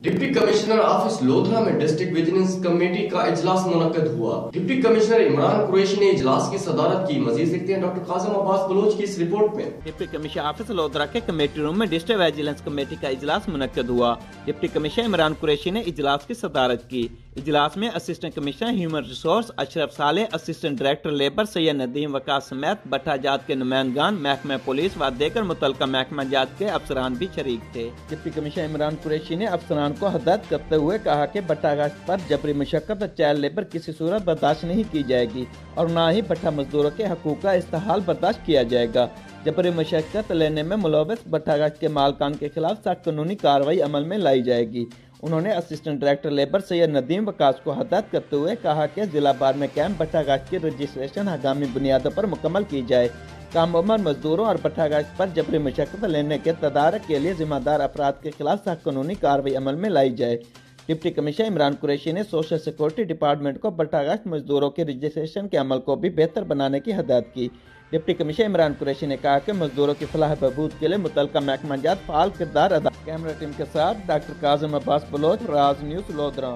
Deputy commissioner office lodhra में district vigilance committee का इजलास मुनक्कद हुआ। डिप्टी कमिश्नर इमरान कुरैशी ने इजलास की सदारत की। मजीद देखते हैं डॉक्टर काज़िम अब्बास बलोच की इस रिपोर्ट में। डिप्टी कमिश्नर ऑफिस लोधरा के कमेटी रूम में डिस्ट्रिक्ट विजिलेंस कमेटी का इजलास मुनक्कद हुआ। डिप्टी कमिश्नर इमरान कुरैशी ने इजलास की सदारत की। इजलास में assistant commissioner human resource Ashraf Saleh, assistant director labour Syed Nadeem Waqas समेत भट्टा जात के नुमाइंदगान, महकमा पुलिस व देकर मुतल्लिका महकमा जात के अफसरान भी शरीक थे। डिप्टी कमिश्नर इमरान कुरैशी ने अफसरान को हदायत करते हुए कहा कि भट्टा काश्त पर जबरी मशक्कत और चाइल्ड लेबर किसी सूरत बर्दाश्त नहीं की जाएगी और न ही भट्टा मजदूरों के हकूक का इस्तेहाल बर्दाश्त किया जाएगा। जबरी मशक्कत लेने में मुलव्वस भट्टा काश्त के मालकान के खिलाफ सख्त कानूनी कार्रवाई अमल में लाई जाएगी। उन्होंने assistant director labour Syed Nadeem Waqas को हदायत करते हुए कहा कि जिला बार में कैंप भट्टा काश्त की रजिस्ट्रेशन हंगामी बुनियादों पर मुकम्मल की जाए। कम उम्र मजदूरों और भट्टा काश्त पर जबरी मशक्कत लेने के तदारक के लिए जिम्मेदार अफराद के खिलाफ सख्त कानूनी कार्रवाई अमल में लाई जाए। डिप्टी कमिश्नर इमरान कुरैशी ने सोशल सिक्योरिटी डिपार्टमेंट को भट्टा काश्त मजदूरों के रजिस्ट्रेशन के अमल को भी बेहतर बनाने की हदायत की। डिप्टी कमिश्नर इमरान कुरैशी ने कहा कि मजदूरों की फलाह बहबूद के लिए मुतल्लिका महकमा जात फाल किरदार अदा। कैमरा टीम के साथ डॉक्टर काज़िम अब्बास बलोच, राज न्यूज़ लोधरा।